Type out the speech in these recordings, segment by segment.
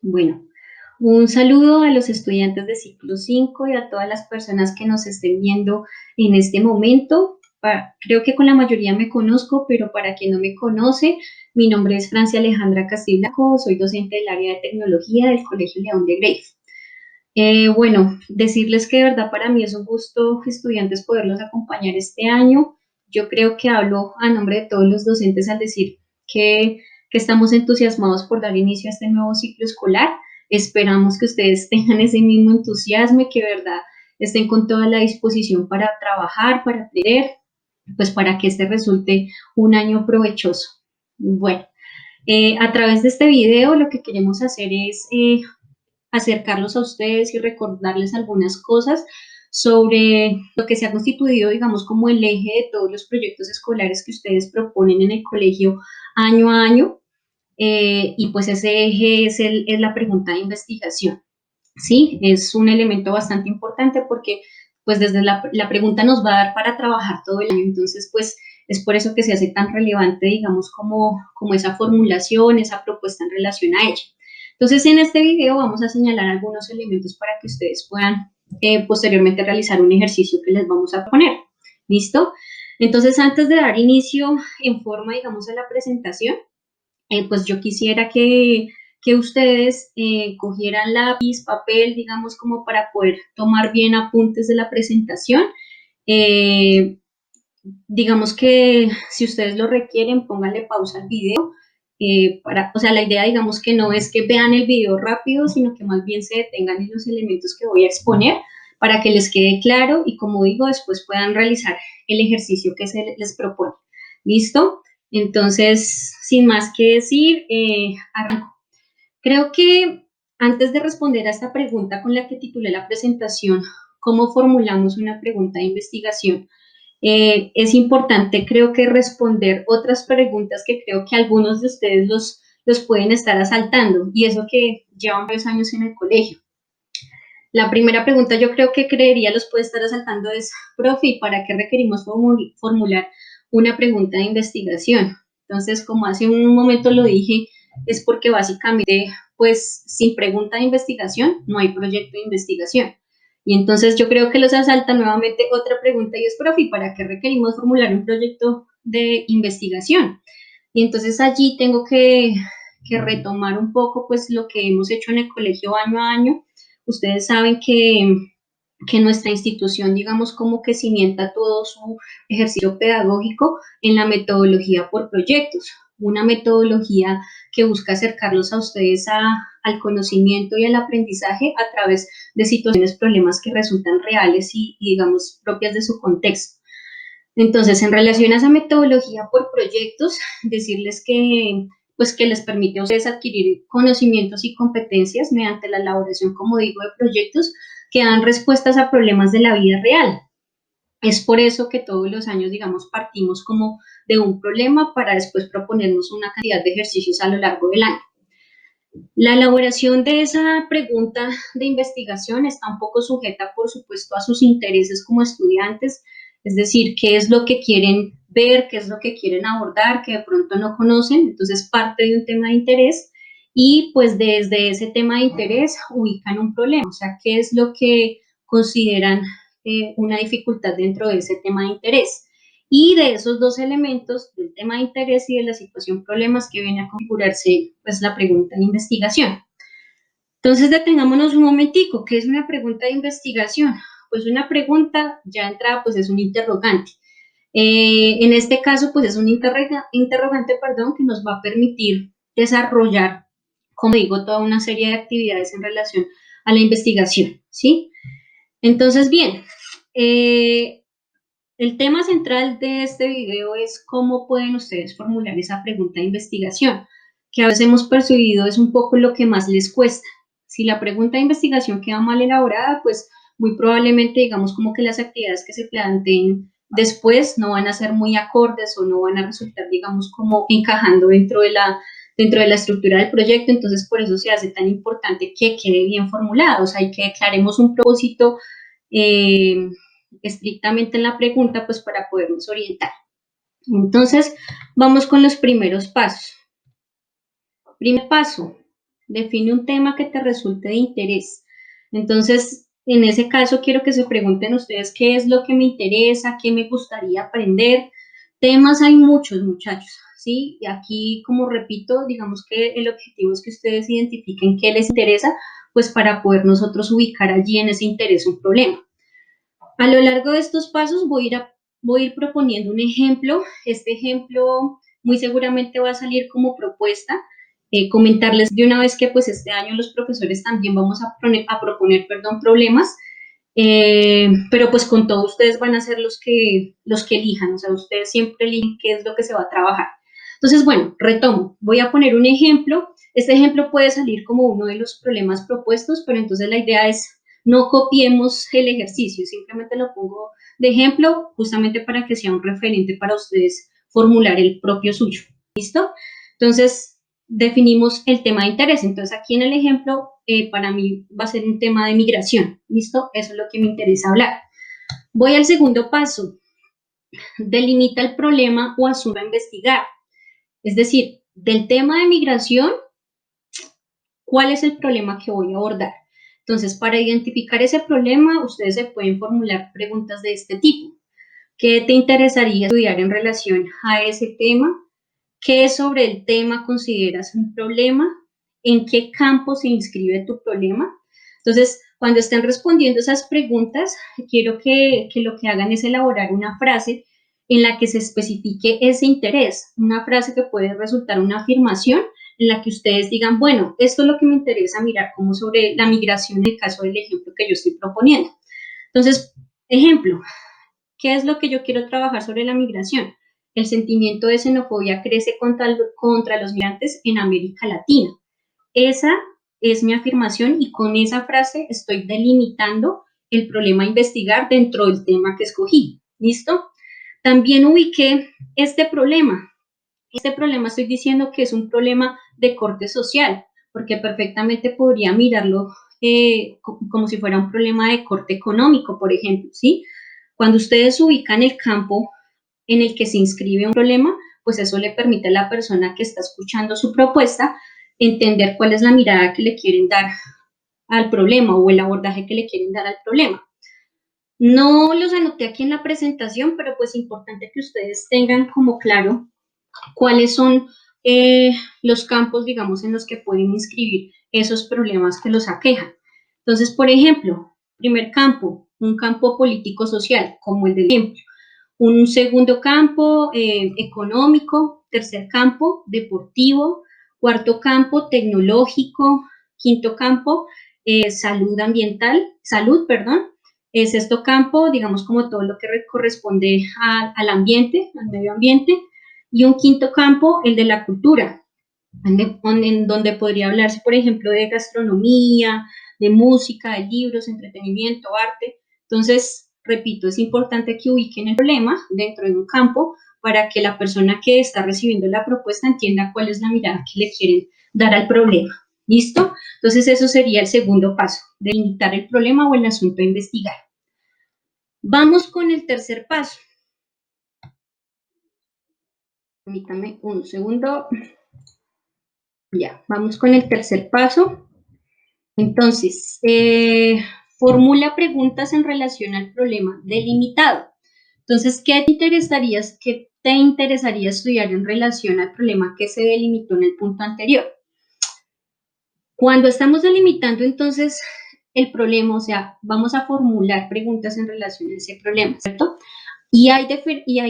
Bueno, un saludo a los estudiantes de ciclo 5 y a todas las personas que nos estén viendo en este momento. Creo que con la mayoría me conozco, pero para quien no me conoce, mi nombre es Francia Alejandra Castillo, soy docente del área de tecnología del Colegio León de Grave. Bueno, decirles que de verdad para mí es un gusto, estudiantes, poderlos acompañar este año. Yo creo que hablo a nombre de todos los docentes al decir que estamos entusiasmados por dar inicio a este nuevo ciclo escolar. Esperamos que ustedes tengan ese mismo entusiasmo y que de verdad estén con toda la disposición para trabajar, para aprender, pues para que este resulte un año provechoso. Bueno, a través de este video lo que queremos hacer es acercarlos a ustedes y recordarles algunas cosas sobre lo que se ha constituido, digamos, como el eje de todos los proyectos escolares que ustedes proponen en el colegio año a año. Y pues ese eje es la pregunta de investigación. Sí, es un elemento bastante importante porque pues desde la pregunta nos va a dar para trabajar todo el año, entonces pues es por eso que se hace tan relevante, digamos, como esa formulación, esa propuesta en relación a ella. Entonces en este video vamos a señalar algunos elementos para que ustedes puedan posteriormente realizar un ejercicio que les vamos a poner. ¿Listo? Entonces antes de dar inicio en forma, digamos, a la presentación, pues yo quisiera que ustedes cogieran lápiz, papel, digamos, como para poder tomar bien apuntes de la presentación. Eh, digamos que si ustedes lo requieren, pónganle pausa al video. O sea, la idea, digamos, que no es que vean el video rápido, sino que más bien se detengan en los elementos que voy a exponer para que les quede claro y, como digo, después puedan realizar el ejercicio que se les propone. ¿Listo? Entonces, sin más que decir, arranco. Creo que antes de responder a esta pregunta con la que titulé la presentación, ¿cómo formulamos una pregunta de investigación? Es importante, creo que, responder otras preguntas que creo que algunos de ustedes los pueden estar asaltando, y eso que llevan varios años en el colegio. La primera pregunta yo creo que creería los puede estar asaltando es, profe, ¿para qué requerimos formular una pregunta de investigación? Entonces, como hace un momento lo dije, es porque básicamente, pues, sin pregunta de investigación, no hay proyecto de investigación. Y entonces yo creo que los asalta nuevamente otra pregunta y es, profe, ¿para qué requerimos formular un proyecto de investigación? Y entonces allí tengo que retomar un poco, pues, lo que hemos hecho en el colegio año a año. Ustedes saben que nuestra institución, digamos, como que cimienta todo su ejercicio pedagógico en la metodología por proyectos, una metodología que busca acercarlos a ustedes al conocimiento y al aprendizaje a través de situaciones, problemas que resultan reales y digamos, propias de su contexto. Entonces, en relación a esa metodología por proyectos, decirles que pues que les permite a ustedes adquirir conocimientos y competencias mediante la elaboración, como digo, de proyectos que dan respuestas a problemas de la vida real. Es por eso que todos los años, digamos, partimos como de un problema para después proponernos una cantidad de ejercicios a lo largo del año. La elaboración de esa pregunta de investigación está un poco sujeta, por supuesto, a sus intereses como estudiantes, es decir, qué es lo que quieren ver, qué es lo que quieren abordar, que de pronto no conocen, entonces parte de un tema de interés y pues desde ese tema de interés ubican un problema, o sea, qué es lo que consideran una dificultad dentro de ese tema de interés. Y de esos dos elementos, del tema de interés y de la situación problemas que viene a configurarse, pues la pregunta de investigación. Entonces detengámonos un momentico, ¿qué es una pregunta de investigación? Pues una pregunta, ya entrada, pues es un interrogante. En este caso, pues es un interrogante, perdón, que nos va a permitir desarrollar, como digo, toda una serie de actividades en relación a la investigación, ¿sí? Entonces, bien, el tema central de este video es cómo pueden ustedes formular esa pregunta de investigación, que a veces hemos percibido es un poco lo que más les cuesta. Si la pregunta de investigación queda mal elaborada, pues muy probablemente digamos como que las actividades que se planteen después no van a ser muy acordes o no van a resultar, digamos, como encajando dentro de la estructura del proyecto. Entonces, por eso se hace tan importante que quede bien formulado, o sea, y que declaremos un propósito eh, estrictamente en la pregunta, pues para podernos orientar. Entonces, vamos con los primeros pasos. Primer paso, define un tema que te resulte de interés. Entonces, en ese caso, quiero que se pregunten ustedes qué es lo que me interesa, qué me gustaría aprender. Temas hay muchos, muchachos, ¿sí? Y aquí, como repito, digamos que el objetivo es que ustedes identifiquen qué les interesa, pues para poder nosotros ubicar allí en ese interés un problema. A lo largo de estos pasos voy a ir proponiendo un ejemplo. Este ejemplo muy seguramente va a salir como propuesta. Comentarles de una vez que pues este año los profesores también vamos a proponer problemas, pero pues con todo ustedes van a ser los que elijan, o sea, ustedes siempre eligen qué es lo que se va a trabajar. Entonces, bueno, retomo, voy a poner un ejemplo. Este ejemplo puede salir como uno de los problemas propuestos, pero entonces la idea es no copiemos el ejercicio, simplemente lo pongo de ejemplo justamente para que sea un referente para ustedes formular el propio suyo. ¿Listo? Entonces, definimos el tema de interés. Entonces, aquí en el ejemplo, para mí va a ser un tema de migración. ¿Listo? Eso es lo que me interesa hablar. Voy al segundo paso. Delimita el problema o asunto a investigar. Es decir, del tema de migración, ¿cuál es el problema que voy a abordar? Entonces, para identificar ese problema, ustedes se pueden formular preguntas de este tipo. ¿Qué te interesaría estudiar en relación a ese tema? ¿Qué sobre el tema consideras un problema? ¿En qué campo se inscribe tu problema? Entonces, cuando estén respondiendo esas preguntas, quiero que lo que hagan es elaborar una frase en la que se especifique ese interés, una frase que puede resultar una afirmación en la que ustedes digan, bueno, esto es lo que me interesa mirar como sobre la migración en el caso del ejemplo que yo estoy proponiendo. Entonces, ejemplo, ¿qué es lo que yo quiero trabajar sobre la migración? El sentimiento de xenofobia crece contra los migrantes en América Latina. Esa es mi afirmación y con esa frase estoy delimitando el problema a investigar dentro del tema que escogí. ¿Listo? También ubiqué este problema. Este problema estoy diciendo que es un problema de corte social, porque perfectamente podría mirarlo como si fuera un problema de corte económico, por ejemplo, ¿sí? Cuando ustedes ubican el campo en el que se inscribe un problema, pues eso le permite a la persona que está escuchando su propuesta entender cuál es la mirada que le quieren dar al problema o el abordaje que le quieren dar al problema. No los anoté aquí en la presentación, pero pues importante que ustedes tengan como claro cuáles son los campos, digamos, en los que pueden inscribir esos problemas que los aquejan. Entonces, por ejemplo, primer campo, un campo político-social, como el del ejemplo. Un segundo campo, económico. Tercer campo, deportivo. Cuarto campo, tecnológico. Quinto campo, salud, perdón. Sexto campo, digamos, como todo lo que corresponde al ambiente, al medio ambiente. Y un quinto campo, el de la cultura, en donde podría hablarse, por ejemplo, de gastronomía, de música, de libros, entretenimiento, arte. Entonces, repito, es importante que ubiquen el problema dentro de un campo para que la persona que está recibiendo la propuesta entienda cuál es la mirada que le quieren dar al problema. ¿Listo? Entonces, eso sería el segundo paso, delimitar el problema o el asunto a investigar. Vamos con el tercer paso. Permítame un segundo. Ya, vamos con el tercer paso. Entonces, formula preguntas en relación al problema delimitado. Entonces, qué te interesaría estudiar en relación al problema que se delimitó en el punto anterior? Cuando estamos delimitando entonces el problema, o sea, vamos a formular preguntas en relación a ese problema, ¿cierto? Y hay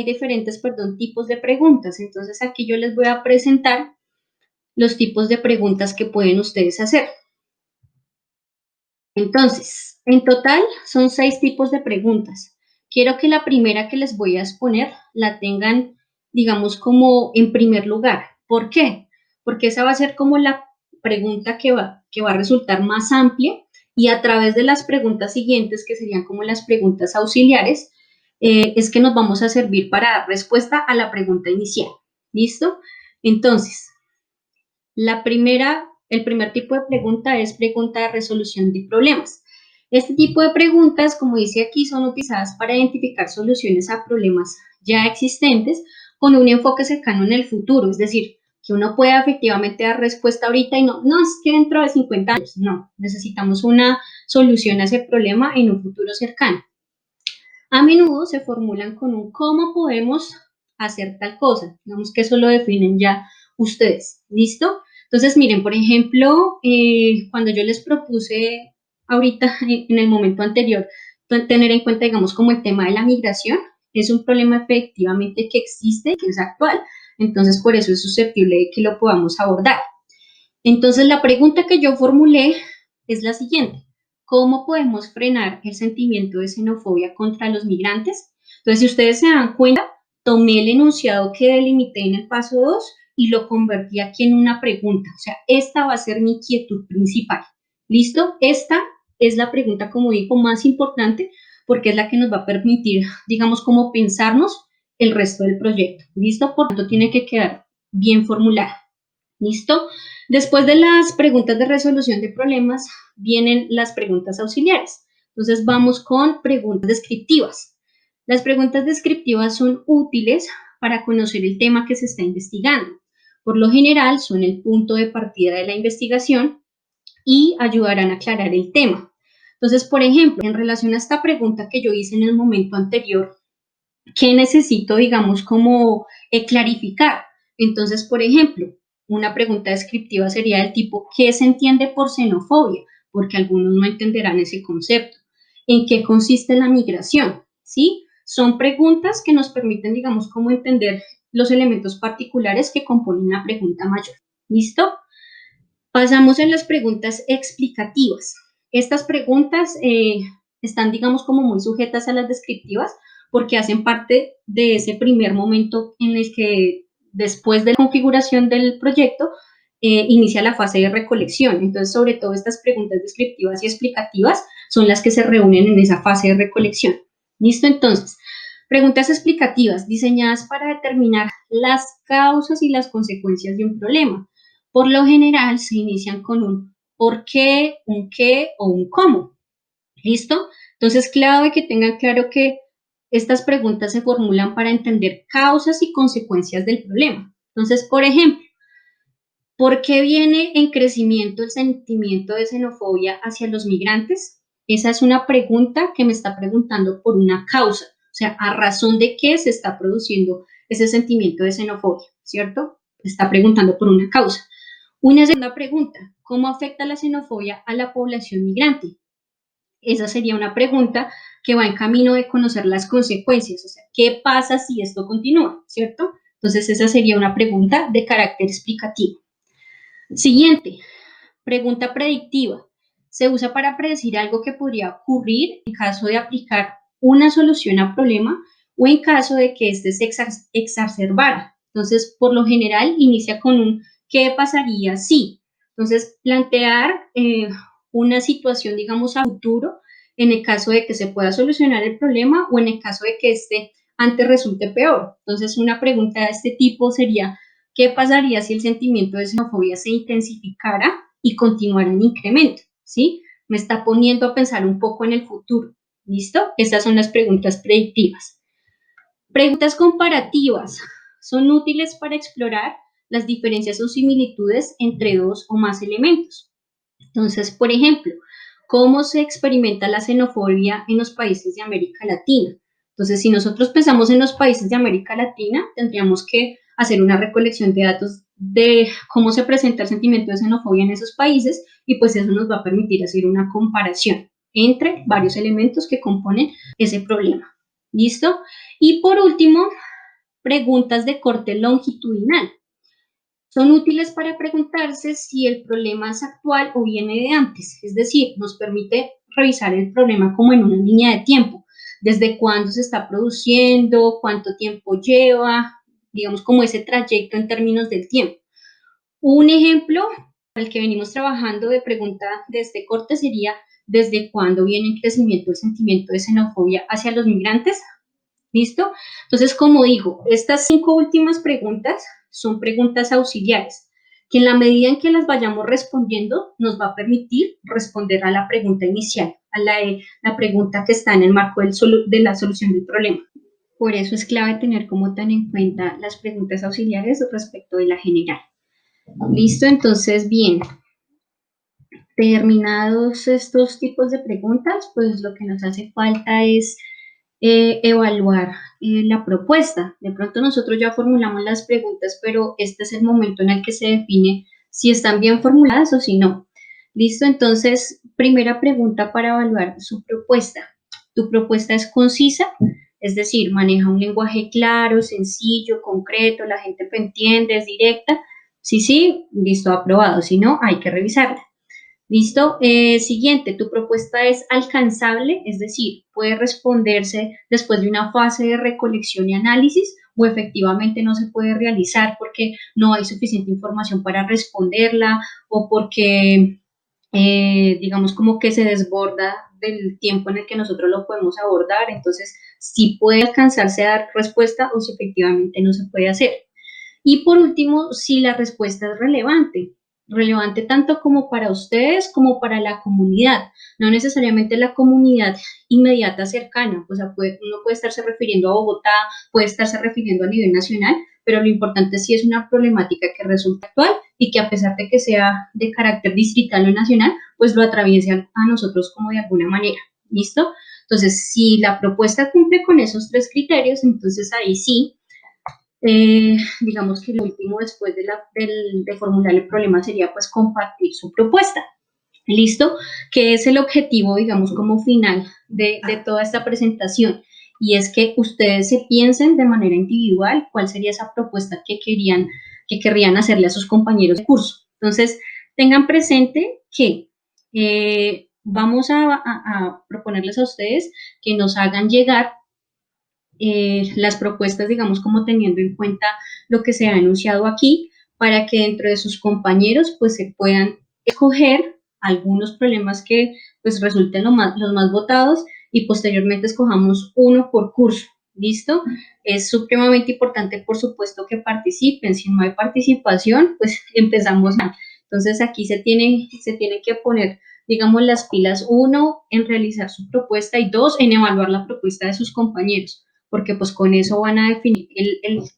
diferentes, tipos de preguntas. Entonces, aquí yo les voy a presentar los tipos de preguntas que pueden ustedes hacer. Entonces, en total son 6 tipos de preguntas. Quiero que la primera que les voy a exponer la tengan, digamos, como en primer lugar. ¿Por qué? Porque esa va a ser como la pregunta que va a resultar más amplia y a través de las preguntas siguientes, que serían como las preguntas auxiliares, es que nos vamos a servir para dar respuesta a la pregunta inicial. ¿Listo? Entonces, el primer tipo de pregunta es pregunta de resolución de problemas. Este tipo de preguntas, como dice aquí, son utilizadas para identificar soluciones a problemas ya existentes con un enfoque cercano en el futuro, es decir, Que uno pueda efectivamente dar respuesta ahorita y no es que dentro de 50 años, no, necesitamos una solución a ese problema en un futuro cercano. A menudo se formulan con un cómo podemos hacer tal cosa, digamos que eso lo definen ya ustedes, ¿listo? Entonces, miren, por ejemplo, cuando yo les propuse ahorita, en el momento anterior, tener en cuenta, digamos, como el tema de la migración, es un problema efectivamente que existe, que es actual, entonces por eso es susceptible de que lo podamos abordar. Entonces, la pregunta que yo formulé es la siguiente: ¿cómo podemos frenar el sentimiento de xenofobia contra los migrantes? Entonces, si ustedes se dan cuenta, tomé el enunciado que delimité en el paso 2 y lo convertí aquí en una pregunta. O sea, esta va a ser mi inquietud principal. ¿Listo? Esta es la pregunta, como digo, más importante porque es la que nos va a permitir, digamos, como pensarnos el resto del proyecto. ¿Listo? Por lo tanto, tiene que quedar bien formulada. ¿Listo? Después de las preguntas de resolución de problemas, vienen las preguntas auxiliares. Entonces, vamos con preguntas descriptivas. Las preguntas descriptivas son útiles para conocer el tema que se está investigando. Por lo general, son el punto de partida de la investigación y ayudarán a aclarar el tema. Entonces, por ejemplo, en relación a esta pregunta que yo hice en el momento anterior, ¿qué necesito, digamos, como clarificar? Entonces, por ejemplo, una pregunta descriptiva sería del tipo: ¿qué se entiende por xenofobia? Porque algunos no entenderán ese concepto. ¿En qué consiste la migración? ¿Sí? Son preguntas que nos permiten, digamos, cómo entender los elementos particulares que componen la pregunta mayor. ¿Listo? Pasamos a las preguntas explicativas. Estas preguntas están, digamos, como muy sujetas a las descriptivas porque hacen parte de ese primer momento en el que, después de la configuración del proyecto, inicia la fase de recolección. Entonces, sobre todo estas preguntas descriptivas y explicativas son las que se reúnen en esa fase de recolección. ¿Listo? Entonces, preguntas explicativas diseñadas para determinar las causas y las consecuencias de un problema. Por lo general se inician con un por qué, un qué o un cómo. ¿Listo? Entonces, clave que tengan claro que estas preguntas se formulan para entender causas y consecuencias del problema. Entonces, por ejemplo, ¿por qué viene en crecimiento el sentimiento de xenofobia hacia los migrantes? Esa es una pregunta que me está preguntando por una causa, o sea, a razón de qué se está produciendo ese sentimiento de xenofobia, ¿cierto? Está preguntando por una causa. Una segunda pregunta: ¿cómo afecta la xenofobia a la población migrante? Esa sería una pregunta que va en camino de conocer las consecuencias, o sea, ¿qué pasa si esto continúa? ¿Cierto? Entonces, esa sería una pregunta de carácter explicativo. Siguiente, pregunta predictiva. Se usa para predecir algo que podría ocurrir en caso de aplicar una solución al problema o en caso de que éste se exacerbara. Entonces, por lo general, inicia con un ¿qué pasaría si? Entonces, plantear una situación, digamos, a futuro en el caso de que se pueda solucionar el problema o en el caso de que este antes resulte peor. Entonces, una pregunta de este tipo sería: ¿qué pasaría si el sentimiento de xenofobia se intensificara y continuara en incremento? ¿Sí? Me está poniendo a pensar un poco en el futuro. ¿Listo? Esas son las preguntas predictivas. Preguntas comparativas. Son útiles para explorar las diferencias o similitudes entre dos o más elementos. Entonces, por ejemplo, ¿cómo se experimenta la xenofobia en los países de América Latina? Entonces, si nosotros pensamos en los países de América Latina, tendríamos que hacer una recolección de datos de cómo se presenta el sentimiento de xenofobia en esos países y pues eso nos va a permitir hacer una comparación entre varios elementos que componen ese problema. ¿Listo? Y por último, preguntas de corte longitudinal. Son útiles para preguntarse si el problema es actual o viene de antes, es decir, nos permite revisar el problema como en una línea de tiempo, desde cuándo se está produciendo, cuánto tiempo lleva, digamos como ese trayecto en términos del tiempo. Un ejemplo al que venimos trabajando de pregunta de este corte sería: ¿desde cuándo viene en crecimiento el sentimiento de xenofobia hacia los migrantes? ¿Listo? Entonces, como digo, estas 5 últimas preguntas son preguntas auxiliares, que en la medida en que las vayamos respondiendo, nos va a permitir responder a la pregunta inicial, a la pregunta que está en el marco de la solución del problema. Por eso es clave tener como tan en cuenta las preguntas auxiliares respecto de la general. Listo, entonces, bien. Terminados estos tipos de preguntas, pues lo que nos hace falta es evaluar la propuesta. De pronto nosotros ya formulamos las preguntas, pero este es el momento en el que se define si están bien formuladas o si no. Listo, entonces, primera pregunta para evaluar su propuesta. ¿Tu propuesta es concisa? Es decir, maneja un lenguaje claro, sencillo, concreto, la gente lo entiende, es directa. Sí, sí, listo, aprobado. Si no, hay que revisarla. ¿Listo? Siguiente, tu propuesta es alcanzable, es decir, puede responderse después de una fase de recolección y análisis o efectivamente no se puede realizar porque no hay suficiente información para responderla o porque, digamos, como que se desborda del tiempo en el que nosotros lo podemos abordar. Entonces, si puede alcanzarse a dar respuesta o si efectivamente no se puede hacer. Y por último, si la respuesta es relevante, relevante tanto como para ustedes como para la comunidad, no necesariamente la comunidad inmediata cercana, o sea, uno puede estarse refiriendo a Bogotá, puede estarse refiriendo a nivel nacional, pero lo importante sí es una problemática que resulta actual y que a pesar de que sea de carácter distrital o nacional, pues lo atraviese a nosotros como de alguna manera. ¿Listo? Entonces, si la propuesta cumple con esos tres criterios, entonces ahí sí digamos que lo último después de formular el problema sería pues compartir su propuesta. ¿Listo? Que es el objetivo, digamos, como final de toda esta presentación. Y es que ustedes se piensen de manera individual cuál sería esa propuesta que querrían hacerle a sus compañeros de curso. Entonces, tengan presente que vamos a proponerles a ustedes que nos hagan llegar las propuestas, digamos, como teniendo en cuenta lo que se ha enunciado aquí, para que dentro de sus compañeros pues se puedan escoger algunos problemas que pues resulten los más votados y posteriormente escojamos uno por curso. ¿Listo? Es supremamente importante, por supuesto, que participen. Si no hay participación, pues empezamos mal. Entonces aquí se tiene que poner, digamos, las pilas, uno, en realizar su propuesta y dos, en evaluar la propuesta de sus compañeros, porque pues con eso van a definir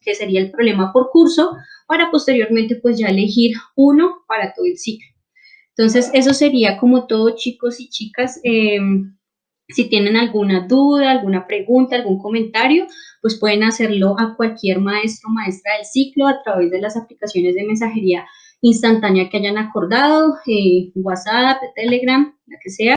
qué sería el problema por curso para posteriormente pues ya elegir uno para todo el ciclo. Entonces eso sería como todo, chicos y chicas. Si tienen alguna duda, alguna pregunta, algún comentario, pues pueden hacerlo a cualquier maestro o maestra del ciclo a través de las aplicaciones de mensajería instantánea que hayan acordado, WhatsApp, Telegram, la que sea.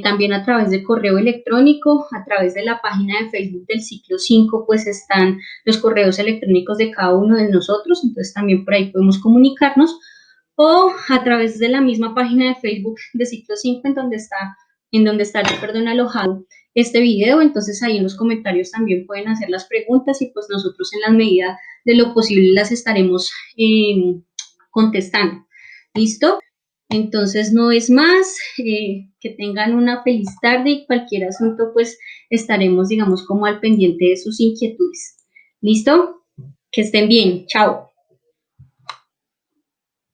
También a través de correo electrónico, a través de la página de Facebook del ciclo 5, pues están los correos electrónicos de cada uno de nosotros, entonces también por ahí podemos comunicarnos, o a través de la misma página de Facebook de ciclo 5 en donde está, perdón, alojado este video. Entonces ahí en los comentarios también pueden hacer las preguntas y pues nosotros en la medida de lo posible las estaremos contestando. ¿Listo? Entonces no es más, que tengan una feliz tarde y cualquier asunto pues estaremos, digamos, como al pendiente de sus inquietudes. ¿Listo? Que estén bien. Chao.